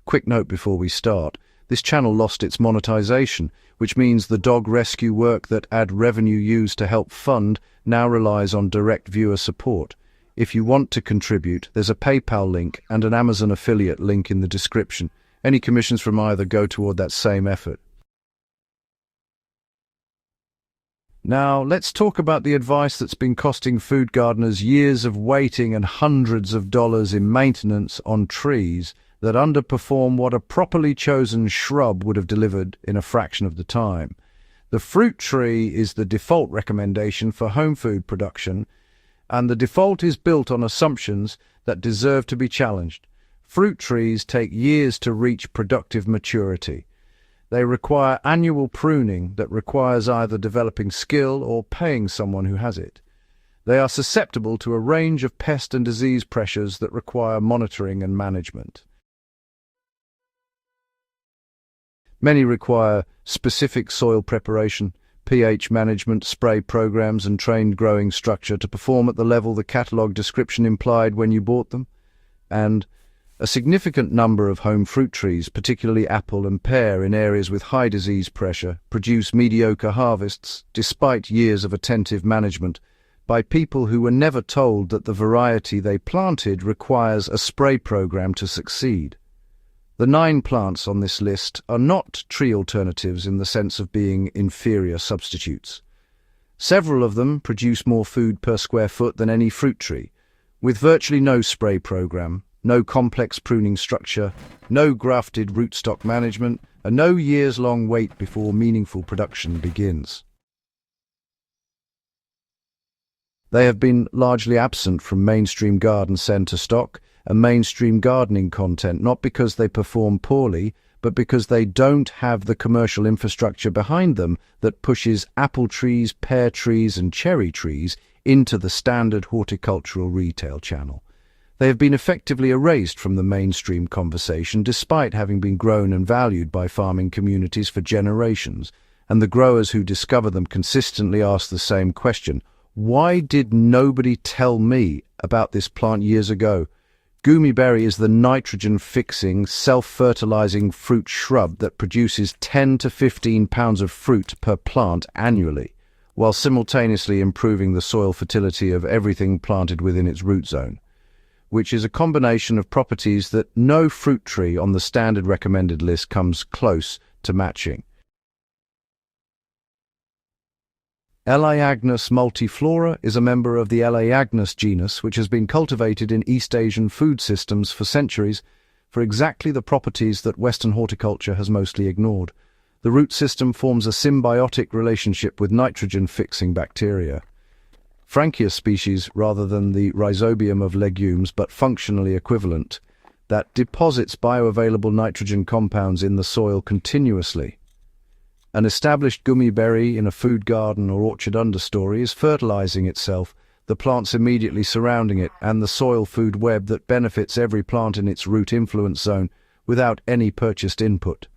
Quick note before we start. This channel lost its monetization, which means the dog rescue work that ad revenue used to help fund now relies on direct viewer support. If you want to contribute, there's a PayPal link and an Amazon affiliate link in the description. Any commissions from either go toward that same effort. Now, let's talk about the advice that's been costing food gardeners years of waiting and hundreds of dollars in maintenance on trees that underperform what a properly chosen shrub would have delivered in a fraction of the time. The fruit tree is the default recommendation for home food production, and the default is built on assumptions that deserve to be challenged. Fruit trees take years to reach productive maturity. They require annual pruning that requires either developing skill or paying someone who has it. They are susceptible to a range of pest and disease pressures that require monitoring and management. Many require specific soil preparation, pH management, spray programs, and trained growing structure to perform at the level the catalogue description implied when you bought them. And a significant number of home fruit trees, particularly apple and pear in areas with high disease pressure, produce mediocre harvests despite years of attentive management by people who were never told that the variety they planted requires a spray program to succeed. The 9 plants on this list are not tree alternatives in the sense of being inferior substitutes. Several of them produce more food per square foot than any fruit tree, with virtually no spray program, no complex pruning structure, no grafted rootstock management, and no years-long wait before meaningful production begins. They have been largely absent from mainstream garden centre stock and mainstream gardening content, not because they perform poorly, but because they don't have the commercial infrastructure behind them that pushes apple trees, pear trees, and cherry trees into the standard horticultural retail channel. They have been effectively erased from the mainstream conversation despite having been grown and valued by farming communities for generations, and the growers who discover them consistently ask the same question: why did nobody tell me about this plant years ago? Gumi berry is the nitrogen-fixing, self-fertilizing fruit shrub that produces 10 to 15 pounds of fruit per plant annually, while simultaneously improving the soil fertility of everything planted within its root zone, which is a combination of properties that no fruit tree on the standard recommended list comes close to matching. Elaeagnus multiflora is a member of the Elaeagnus genus, which has been cultivated in East Asian food systems for centuries for exactly the properties that Western horticulture has mostly ignored. The root system forms a symbiotic relationship with nitrogen-fixing bacteria. Frankius species rather than the rhizobium of legumes, but functionally equivalent, that deposits bioavailable nitrogen compounds in the soil continuously. An established gummy berry in a food garden or orchard understory is fertilizing itself, the plants immediately surrounding it, and the soil food web that benefits every plant in its root influence zone without any purchased input.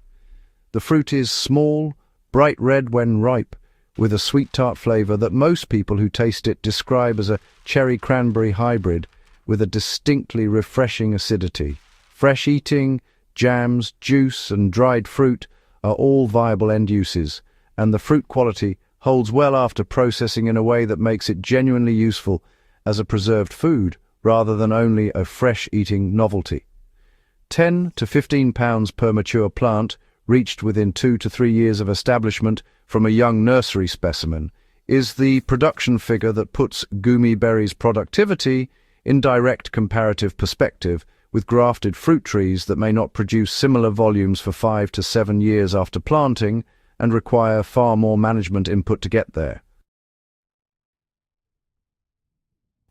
The fruit is small, bright red when ripe, with a sweet tart flavor that most people who taste it describe as a cherry-cranberry hybrid with a distinctly refreshing acidity. Fresh eating, jams, juice, and dried fruit are all viable end uses, and the fruit quality holds well after processing in a way that makes it genuinely useful as a preserved food rather than only a fresh-eating novelty. 10 to 15 pounds per mature plant, reached within 2 to 3 years of establishment from a young nursery specimen, is the production figure that puts Gumi berry's productivity in direct comparative perspective with grafted fruit trees that may not produce similar volumes for 5 to 7 years after planting and require far more management input to get there.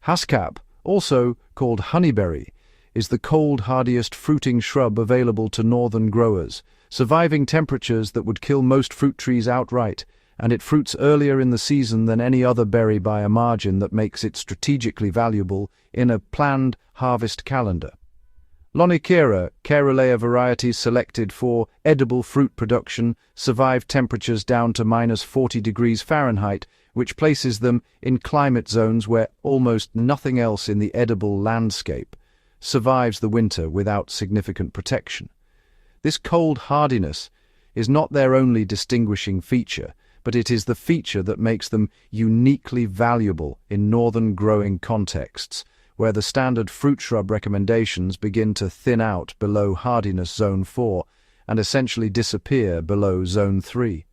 Haskap, also called honeyberry, is the cold-hardiest fruiting shrub available to northern growers, surviving temperatures that would kill most fruit trees outright, and it fruits earlier in the season than any other berry by a margin that makes it strategically valuable in a planned harvest calendar. Lonicera, Caerulea varieties selected for edible fruit production, survive temperatures down to -40 degrees Fahrenheit, which places them in climate zones where almost nothing else in the edible landscape survives the winter without significant protection. This cold hardiness is not their only distinguishing feature, but it is the feature that makes them uniquely valuable in northern growing contexts, where the standard fruit shrub recommendations begin to thin out below hardiness zone 4 and essentially disappear below zone 3.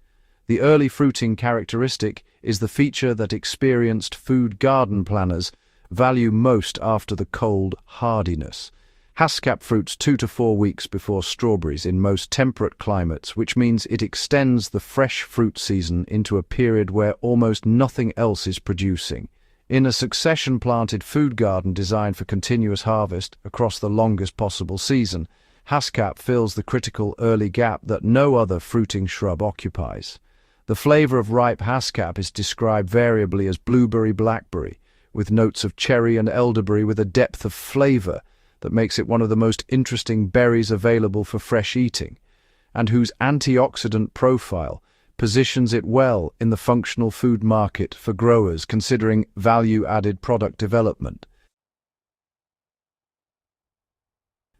The early fruiting characteristic is the feature that experienced food garden planners value most after the cold hardiness. Haskap fruits 2 to 4 weeks before strawberries in most temperate climates, which means it extends the fresh fruit season into a period where almost nothing else is producing. In a succession-planted food garden designed for continuous harvest across the longest possible season, Haskap fills the critical early gap that no other fruiting shrub occupies. The flavor of ripe Haskap is described variably as blueberry-blackberry, with notes of cherry and elderberry with a depth of flavor that makes it one of the most interesting berries available for fresh eating, and whose antioxidant profile positions it well in the functional food market for growers considering value-added product development.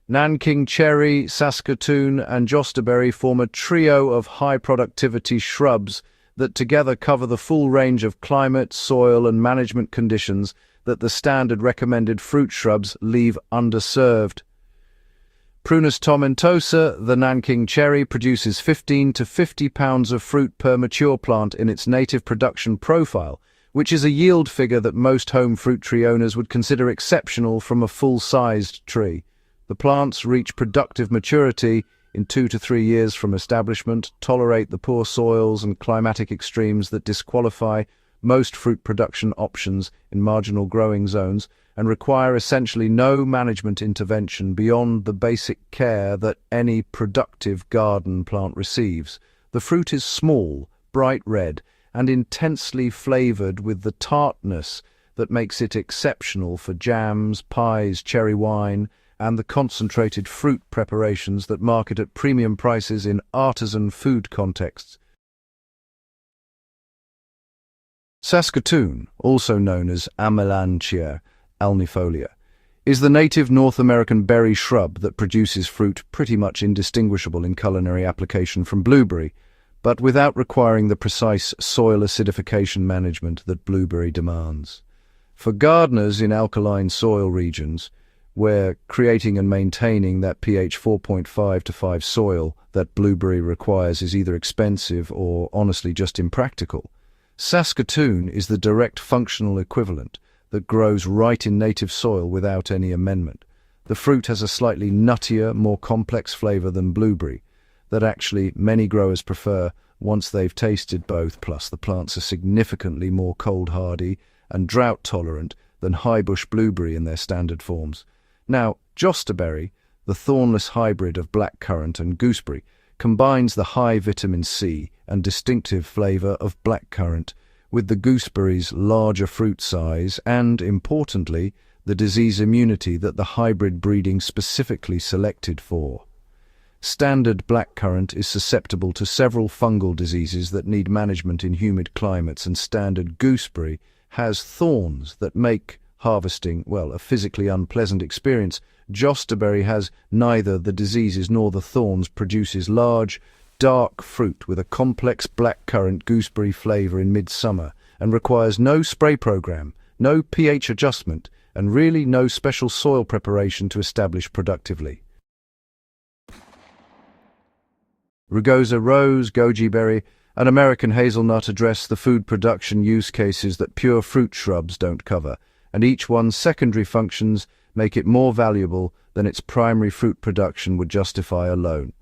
Nanking cherry, Saskatoon, and jostaberry form a trio of high-productivity shrubs that together cover the full range of climate, soil, and management conditions that the standard recommended fruit shrubs leave underserved. Prunus tomentosa, the Nanking cherry, produces 15 to 50 pounds of fruit per mature plant in its native production profile, which is a yield figure that most home fruit tree owners would consider exceptional from a full-sized tree. The plants reach productive maturity in 2 to 3 years from establishment, tolerate the poor soils and climatic extremes that disqualify most fruit production options in marginal growing zones, and require essentially no management intervention beyond the basic care that any productive garden plant receives. The fruit is small, bright red, and intensely flavored with the tartness that makes it exceptional for jams, pies, cherry wine, and the concentrated fruit preparations that market at premium prices in artisan food contexts. Saskatoon, also known as Amelanchier alnifolia, is the native North American berry shrub that produces fruit pretty much indistinguishable in culinary application from blueberry, but without requiring the precise soil acidification management that blueberry demands. For gardeners in alkaline soil regions, where creating and maintaining that pH 4.5 to 5 soil that blueberry requires is either expensive or honestly just impractical, Saskatoon is the direct functional equivalent that grows right in native soil without any amendment. The fruit has a slightly nuttier, more complex flavor than blueberry, that actually many growers prefer once they've tasted both, plus the plants are significantly more cold hardy and drought tolerant than high bush blueberry in their standard forms. Now, jostaberry, the thornless hybrid of blackcurrant and gooseberry, combines the high vitamin C and distinctive flavor of blackcurrant with the gooseberry's larger fruit size and, importantly, the disease immunity that the hybrid breeding specifically selected for. Standard blackcurrant is susceptible to several fungal diseases that need management in humid climates, and standard gooseberry has thorns that make harvesting, well, a physically unpleasant experience. Jostaberry has neither the diseases nor the thorns, produces large, dark fruit with a complex blackcurrant gooseberry flavor in midsummer, and requires no spray program, no pH adjustment, and really no special soil preparation to establish productively. Rugosa rose, goji berry, and American hazelnut address the food production use cases that pure fruit shrubs don't cover, and each one's secondary functions make it more valuable than its primary fruit production would justify alone.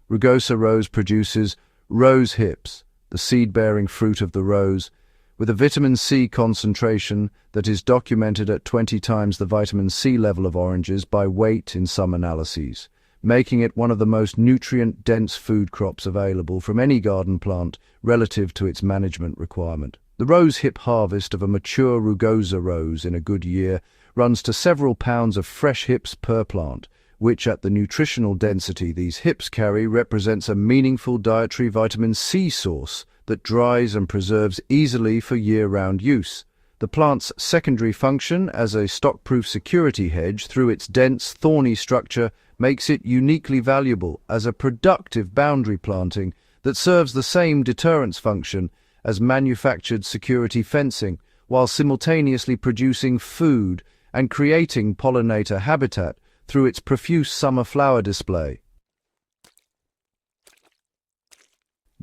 Rugosa rose produces rose hips, the seed-bearing fruit of the rose, with a vitamin C concentration that is documented at 20 times the vitamin C level of oranges by weight in some analyses, making it one of the most nutrient-dense food crops available from any garden plant relative to its management requirement. The rose hip harvest of a mature Rugosa rose in a good year runs to several pounds of fresh hips per plant, which at the nutritional density these hips carry represents a meaningful dietary vitamin C source that dries and preserves easily for year-round use. The plant's secondary function as a stock-proof security hedge through its dense, thorny structure makes it uniquely valuable as a productive boundary planting that serves the same deterrence function as manufactured security fencing, while simultaneously producing food and creating pollinator habitat through its profuse summer flower display.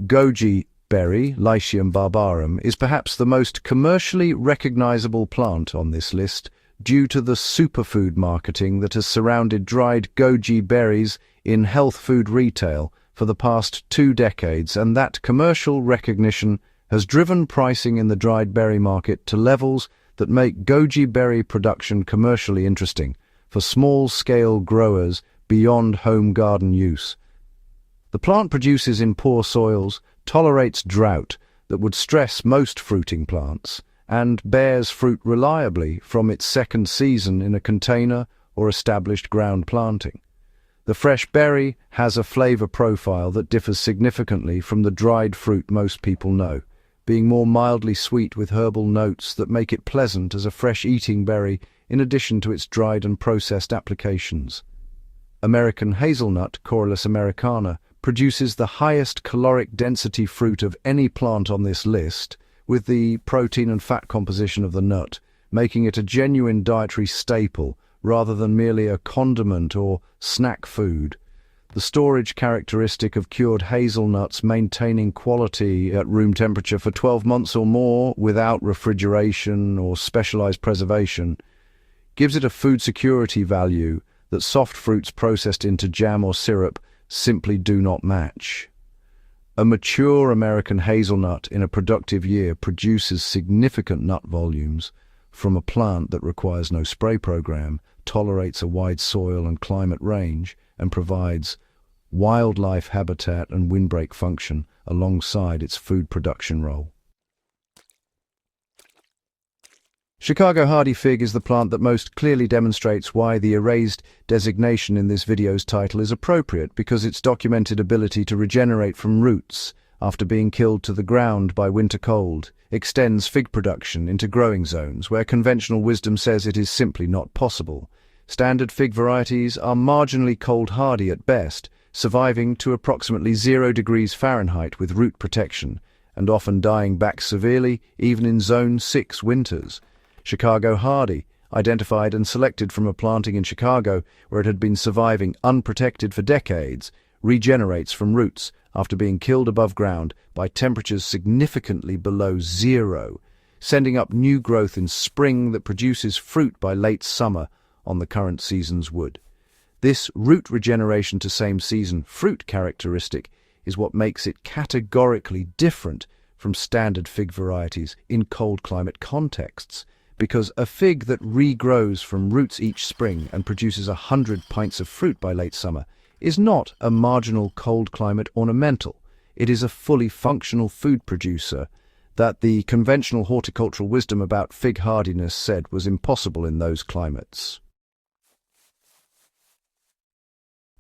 Goji berry, Lycium barbarum, is perhaps the most commercially recognizable plant on this list due to the superfood marketing that has surrounded dried goji berries in health food retail for the past 2 decades, and that commercial recognition has driven pricing in the dried berry market to levels that make goji berry production commercially interesting for small-scale growers beyond home garden use. The plant produces in poor soils, tolerates drought that would stress most fruiting plants, and bears fruit reliably from its second season in a container or established ground planting. The fresh berry has a flavor profile that differs significantly from the dried fruit most people know, being more mildly sweet with herbal notes that make it pleasant as a fresh-eating berry in addition to its dried and processed applications. American hazelnut, Corylus americana, produces the highest caloric density fruit of any plant on this list, with the protein and fat composition of the nut, making it a genuine dietary staple rather than merely a condiment or snack food. The storage characteristic of cured hazelnuts maintaining quality at room temperature for 12 months or more without refrigeration or specialized preservation gives it a food security value that soft fruits processed into jam or syrup simply do not match. A mature American hazelnut in a productive year produces significant nut volumes from a plant that requires no spray program, tolerates a wide soil and climate range, and provides wildlife habitat and windbreak function alongside its food production role. Chicago hardy fig is the plant that most clearly demonstrates why the erased designation in this video's title is appropriate, because its documented ability to regenerate from roots after being killed to the ground by winter cold extends fig production into growing zones where conventional wisdom says it is simply not possible. Standard fig varieties are marginally cold hardy at best, surviving to approximately 0 degrees Fahrenheit with root protection, and often dying back severely even in Zone 6 winters. Chicago hardy, identified and selected from a planting in Chicago where it had been surviving unprotected for decades, regenerates from roots after being killed above ground by temperatures significantly below 0, sending up new growth in spring that produces fruit by late summer on the current season's wood. This root regeneration to same-season fruit characteristic is what makes it categorically different from standard fig varieties in cold climate contexts, because a fig that regrows from roots each spring and produces 100 pints of fruit by late summer is not a marginal cold climate ornamental. It is a fully functional food producer that the conventional horticultural wisdom about fig hardiness said was impossible in those climates.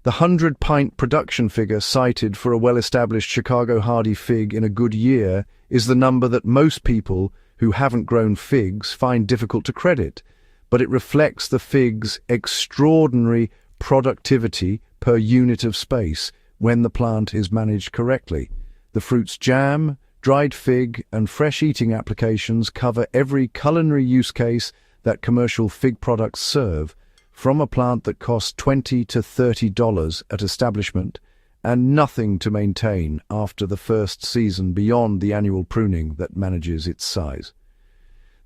The 100-pint production figure cited for a well-established Chicago hardy fig in a good year is the number that most people who haven't grown figs find difficult to credit, but it reflects the fig's extraordinary productivity per unit of space when the plant is managed correctly. The fruit's jam, dried fig, and fresh eating applications cover every culinary use case that commercial fig products serve, from a plant that costs $20 to $30 at establishment and nothing to maintain after the first season beyond the annual pruning that manages its size.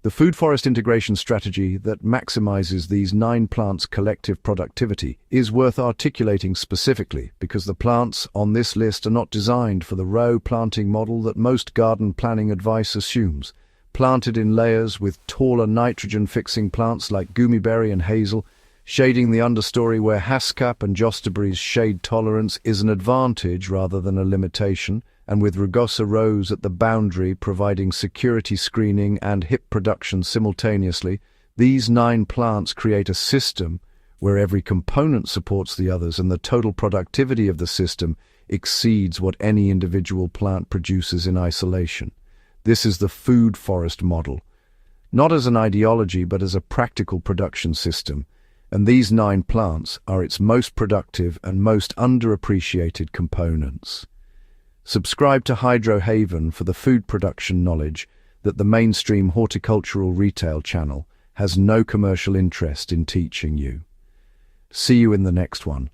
The food forest integration strategy that maximizes these 9 plants' collective productivity is worth articulating specifically, because the plants on this list are not designed for the row planting model that most garden planning advice assumes. Planted in layers with taller nitrogen-fixing plants like Gumi berry and hazel, shading the understory where Haskap and jostaberry's shade tolerance is an advantage rather than a limitation, and with Rugosa rose at the boundary providing security screening and hip production simultaneously, these 9 plants create a system where every component supports the others and the total productivity of the system exceeds what any individual plant produces in isolation. This is the food forest model, not as an ideology but as a practical production system, and these 9 plants are its most productive and most underappreciated components. Subscribe to Hydrohaven for the food production knowledge that the mainstream horticultural retail channel has no commercial interest in teaching you. See you in the next one.